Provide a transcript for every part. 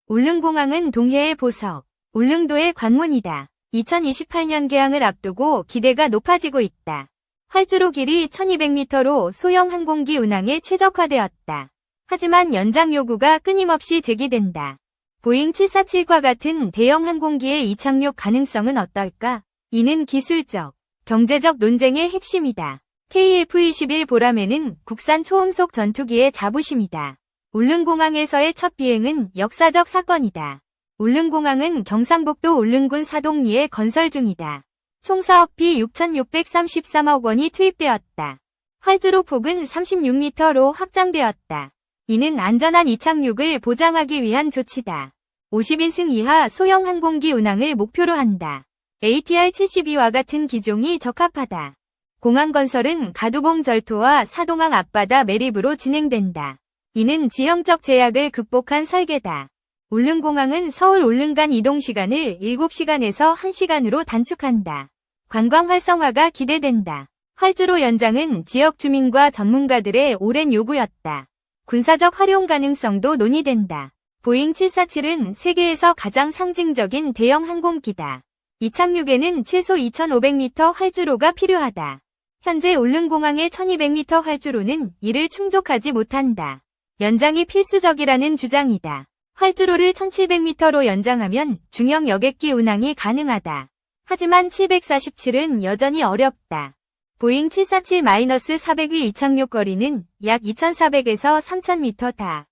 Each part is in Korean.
울릉공항은 동해의 보석, 울릉도의 관문이다. 2028년 개항을 앞두고 기대가 높아지고 있다. 활주로 길이 1200m로 소형 항공기 운항에 최적화되었다. 하지만 연장 요구가 끊임없이 제기된다. 보잉 747과 같은 대형 항공기의 이착륙 가능성은 어떨까? 이는 기술적, 경제적 논쟁의 핵심이다. KF-21 보라매는 국산 초음속 전투기의 자부심이다. 울릉공항에서의 첫 비행은 역사적 사건이다. 울릉공항은 경상북도 울릉군 사동리에 건설 중이다. 총 사업비 6,633억 원이 투입되었다. 활주로 폭은 36m로 확장되었다. 이는 안전한 이착륙을 보장하기 위한 조치다. 50인승 이하 소형 항공기 운항을 목표로 한다. ATR-72와 같은 기종이 적합하다. 공항 건설은 가두봉 절토와 사동항 앞바다 매립으로 진행된다. 이는 지형적 제약을 극복한 설계다. 울릉공항은 서울 울릉 간 이동시간을 7시간에서 1시간으로 단축한다. 관광 활성화가 기대된다. 활주로 연장은 지역 주민과 전문가들의 오랜 요구였다. 군사적 활용 가능성도 논의된다. 보잉 747은 세계에서 가장 상징적인 대형 항공기다. 이착륙에는 최소 2,500m 활주로가 필요하다. 현재 울릉공항의 1,200m 활주로는 이를 충족하지 못한다. 연장이 필수적이라는 주장이다. 활주로를 1,700m로 연장하면 중형 여객기 운항이 가능하다. 하지만 747은 여전히 어렵다. 보잉 747-400의 이착륙 거리는 약 2,400에서 3,000m다.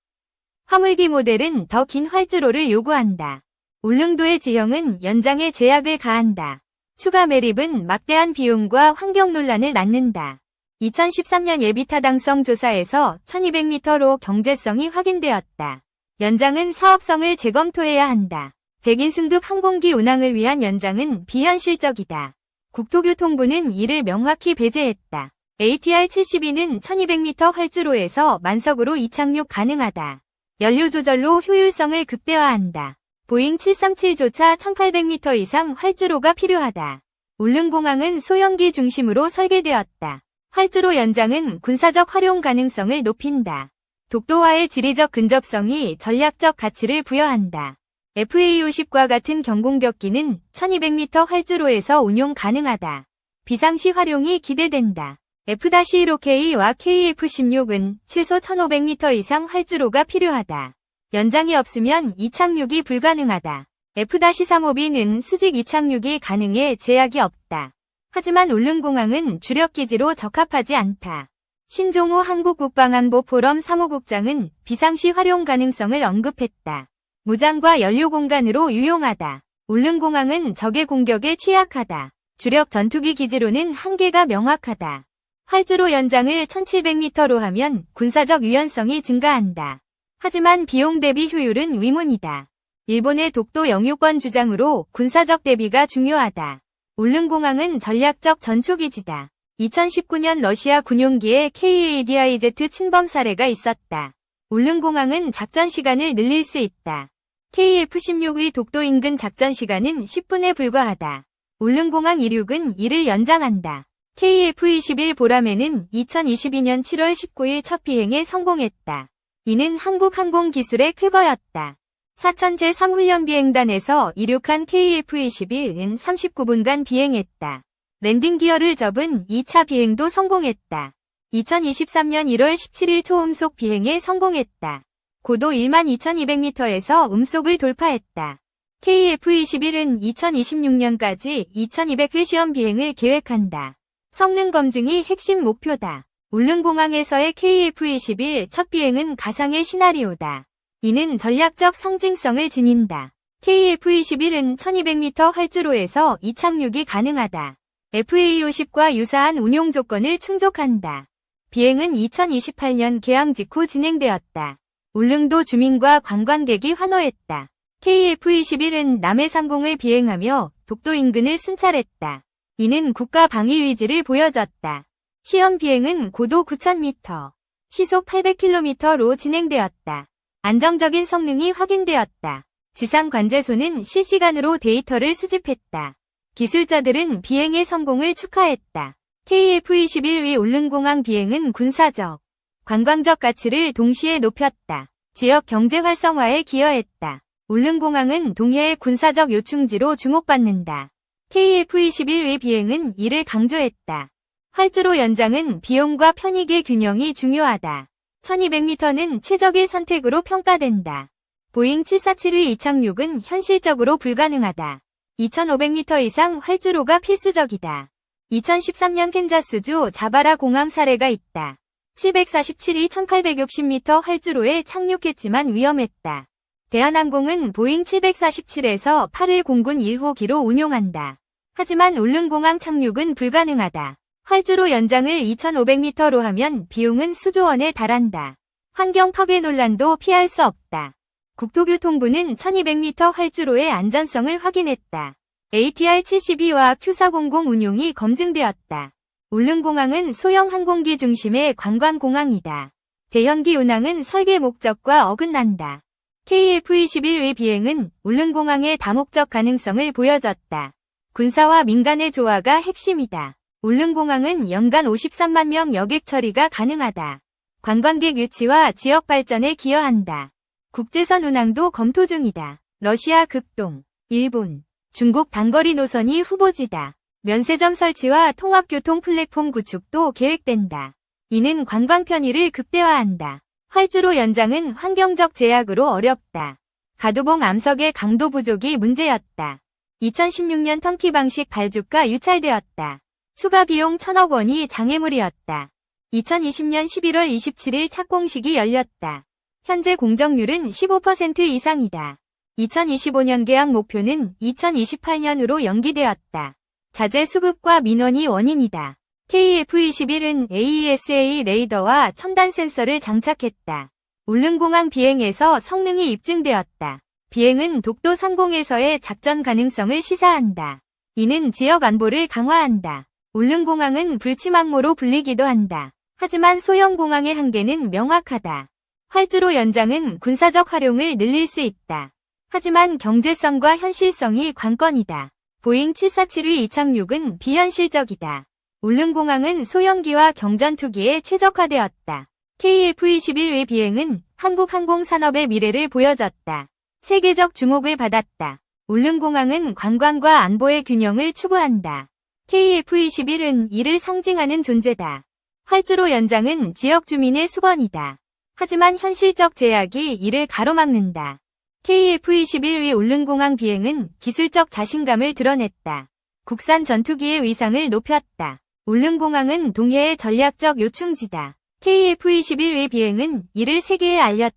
화물기 모델은 더 긴 활주로를 요구한다. 울릉도의 지형은 연장에 제약을 가한다. 추가 매립은 막대한 비용과 환경 논란을 낳는다. 2013년 예비 타당성 조사에서 1,200m로 경제성이 확인되었다. 연장은 사업성을 재검토해야 한다. 100인승급 항공기 운항을 위한 연장은 비현실적이다. 국토교통부는 이를 명확히 배제했다. ATR-72는 1200m 활주로에서 만석으로 이착륙 가능하다. 연료 조절로 효율성을 극대화한다. 보잉 737조차 1800m 이상 활주로가 필요하다. 울릉공항은 소형기 중심으로 설계되었다. 활주로 연장은 군사적 활용 가능성을 높인다. 독도와의 지리적 근접성이 전략적 가치를 부여한다. FA-50과 같은 경공격기는 1200m 활주로에서 운용 가능하다. 비상시 활용이 기대된다. F-15K와 KF-16은 최소 1500m 이상 활주로가 필요하다. 연장이 없으면 이착륙이 불가능하다. F-35B는 수직 이착륙이 가능해 제약이 없다. 하지만 울릉공항은 주력기지로 적합하지 않다. 신종호 한국국방안보 포럼 사무국장은 비상시 활용 가능성을 언급했다. 무장과 연료 공간으로 유용하다. 울릉공항은 적의 공격에 취약하다. 주력 전투기 기지로는 한계가 명확하다. 활주로 연장을 1,700m로 하면 군사적 유연성이 증가한다. 하지만 비용 대비 효율은 위문이다. 일본의 독도 영유권 주장으로 군사적 대비가 중요하다. 울릉공항은 전략적 전초기지다. 2019년 러시아 군용기의 KADIZ 침범 사례가 있었다. 울릉공항은 작전 시간을 늘릴 수 있다. KF-16의 독도 인근 작전 시간은 10분에 불과하다. 울릉공항 이륙은 이를 연장한다. KF-21 보라매는 2022년 7월 19일 첫 비행에 성공했다. 이는 한국 항공 기술의 쾌거였다. 사천 제3훈련비행단에서 이륙한 KF-21은 39분간 비행했다. 랜딩 기어를 접은 2차 비행도 성공했다. 2023년 1월 17일 초음속 비행에 성공했다. 고도 12,200m에서 음속을 돌파했다. KF-21은 2026년까지 2,200회 시험 비행을 계획한다. 성능 검증이 핵심 목표다. 울릉공항에서의 KF-21 첫 비행은 가상의 시나리오다. 이는 전략적 상징성을 지닌다. KF-21은 1200m 활주로에서 이착륙이 가능하다. FA-50과 유사한 운용 조건을 충족한다. 비행은 2028년 개항 직후 진행되었다. 울릉도 주민과 관광객이 환호했다. KF-21은 남해상공을 비행하며 독도 인근을 순찰했다. 이는 국가 방위 의지를 보여줬다. 시험 비행은 고도 9,000m, 시속 800km로 진행되었다. 안정적인 성능이 확인되었다. 지상관제소는 실시간으로 데이터를 수집했다. 기술자들은 비행의 성공을 축하했다. KF-21의 울릉공항 비행은 군사적, 관광적 가치를 동시에 높였다. 지역 경제 활성화에 기여했다. 울릉공항은 동해의 군사적 요충지로 주목받는다. KF-21의 비행은 이를 강조했다. 활주로 연장은 비용과 편익의 균형이 중요하다. 1200m는 최적의 선택으로 평가된다. 보잉 747의 이착륙은 현실적으로 불가능하다. 2500m 이상 활주로가 필수적이다. 2013년 캔자스주 자바라 공항 사례가 있다. 747이 1860m 활주로에 착륙했지만 위험했다. 대한항공은 보잉 747에서 8을 공군 1호기로 운용한다. 하지만 울릉공항 착륙은 불가능하다. 활주로 연장을 2500m로 하면 비용은 수조 원에 달한다. 환경 파괴 논란도 피할 수 없다. 국토교통부는 1200m 활주로의 안전성을 확인했다. ATR-72와 Q400 운용이 검증되었다. 울릉공항은 소형 항공기 중심의 관광공항이다. 대형기 운항은 설계 목적과 어긋난다. KF-21의 비행은 울릉공항의 다목적 가능성을 보여줬다. 군사와 민간의 조화가 핵심이다. 울릉공항은 연간 53만 명 여객 처리가 가능하다. 관광객 유치와 지역 발전에 기여한다. 국제선 운항도 검토 중이다. 러시아 극동, 일본, 중국 단거리 노선이 후보지다. 면세점 설치와 통합교통 플랫폼 구축도 계획된다. 이는 관광 편의를 극대화한다. 활주로 연장은 환경적 제약으로 어렵다. 가도봉 암석의 강도 부족이 문제였다. 2016년 터키 방식 발주가 유찰되었다. 추가 비용 1000억 원이 장애물이었다. 2020년 11월 27일 착공식이 열렸다. 현재 공정률은 15% 이상이다. 2025년 계약 목표는 2028년으로 연기되었다. 자재 수급과 민원이 원인이다. KF-21은 AESA 레이더와 첨단 센서를 장착했다. 울릉공항 비행에서 성능이 입증되었다. 비행은 독도 상공에서의 작전 가능성을 시사한다. 이는 지역 안보를 강화한다. 울릉공항은 불치망모로 불리기도 한다. 하지만 소형공항의 한계는 명확하다. 활주로 연장은 군사적 활용을 늘릴 수 있다. 하지만 경제성과 현실성이 관건이다. 보잉 747의 이착륙은 비현실적이다. 울릉공항은 소형기와 경전투기에 최적화되었다. KF-21의 비행은 한국 항공산업의 미래를 보여줬다. 세계적 주목을 받았다. 울릉공항은 관광과 안보의 균형을 추구한다. KF-21은 이를 상징하는 존재다. 활주로 연장은 지역 주민의 수건이다. 하지만 현실적 제약이 이를 가로막는다. KF-21의 울릉공항 비행은 기술적 자신감을 드러냈다. 국산 전투기의 위상을 높였다. 울릉공항은 동해의 전략적 요충지다. KF-21의 비행은 이를 세계에 알렸다.